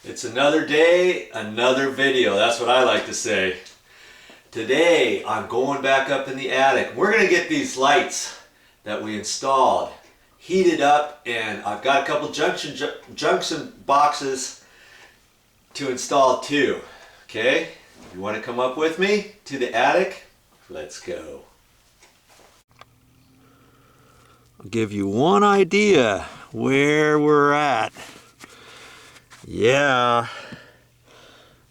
It's another day, another video. That's what I like to say. Today, I'm going back up in the attic. We're going to get these lights that we installed heated up, and I've got a couple junction boxes to install too. Okay? You want to come up with me to the attic? Let's go. I'll give you one idea where we're at. Yeah,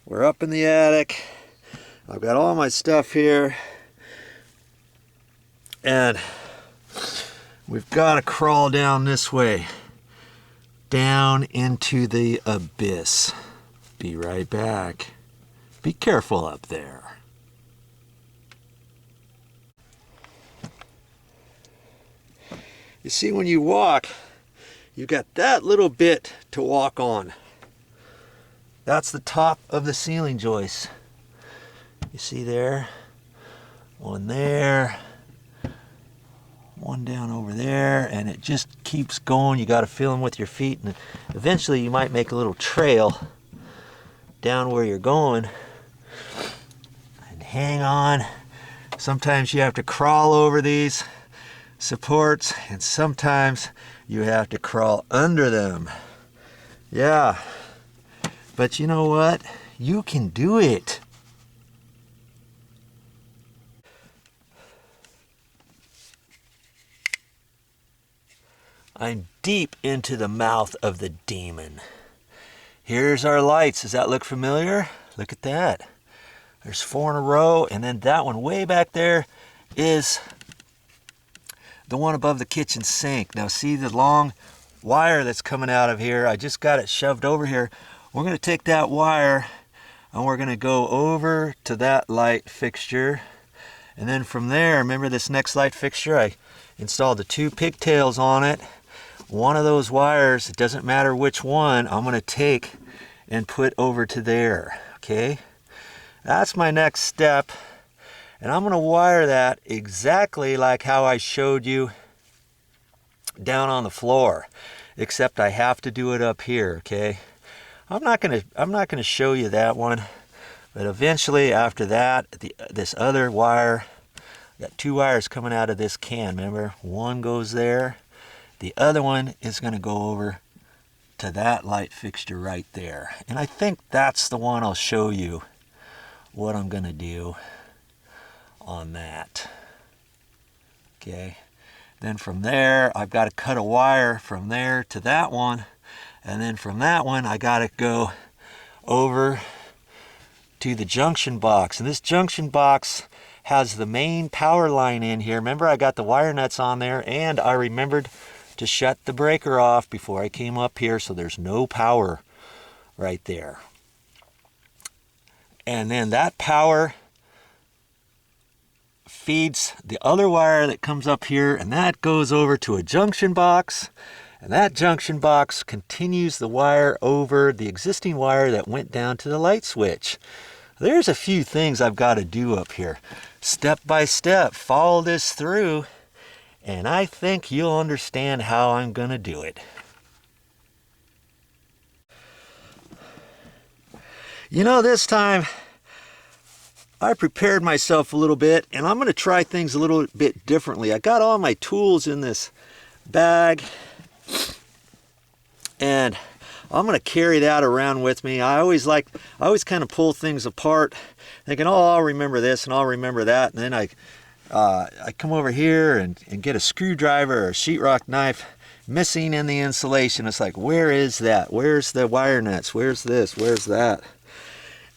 we're up in the attic. I've got all my stuff here, and we've got to crawl down this way, down into the abyss. Be right back. Be careful up there. You see, when you walk, you've got that little bit to walk on. That's the top of the ceiling joist. You see there? One there. One down over there. And it just keeps going. You got to feel them with your feet. And eventually you might make a little trail down where you're going. And hang on. Sometimes you have to crawl over these supports. And sometimes you have to crawl under them. Yeah. But you know what? You can do it. I'm deep into the mouth of the demon. Here's our lights. Does that look familiar? Look at that. There's 4 in a row, and then that one way back there is the one above the kitchen sink. Now see the long wire that's coming out of here? I just got it shoved over here. We're going to take that wire and we're going to go over to that light fixture. And then from there, remember this next light fixture? I installed the 2 pigtails on it. One of those wires, it doesn't matter which one, I'm going to take and put over to there. Okay? That's my next step. And I'm going to wire that exactly like how I showed you down on the floor. Except I have to do it up here, okay? I'm not gonna show you that one, but eventually after that, this other wire, got 2 wires coming out of this can. Remember, one goes there, the other one is gonna go over to that light fixture right there. And I think that's the one I'll show you what I'm gonna do on that. Okay. Then from there, I've got to cut a wire from there to that one. And then from that one, I got to go over to the junction box. And this junction box has the main power line in here. Remember, I got the wire nuts on there, and I remembered to shut the breaker off before I came up here, so there's no power right there. And then that power feeds the other wire that comes up here, and that goes over to a junction box, and that junction box continues the wire over the existing wire that went down to the light switch. There's a few things I've got to do up here. Step by step, follow this through, and I think you'll understand how I'm going to do it. You know, this time I prepared myself a little bit, and I'm going to try things a little bit differently. I got all my tools in this bag, and I'm going to carry that around with me. I always kind of pull things apart, thinking, oh, I'll remember this and I'll remember that. And then I come over here and get a screwdriver or a sheetrock knife missing in the insulation. It's like, where is that? Where's the wire nuts? Where's this? Where's that?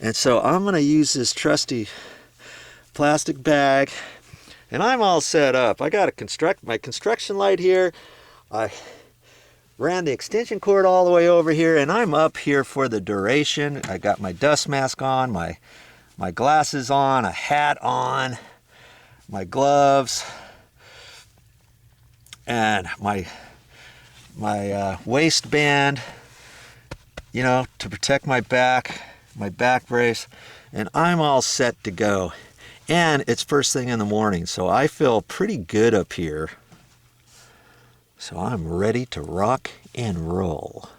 And so I'm going to use this trusty plastic bag, and I'm all set up. I got my construction light here. I ran the extension cord all the way over here, and I'm up here for the duration. I got my dust mask on, my glasses on, a hat on, my gloves, and my waistband, you know, to protect my back brace, and I'm all set to go. And it's first thing in the morning, so I feel pretty good up here. So I'm ready to rock and roll.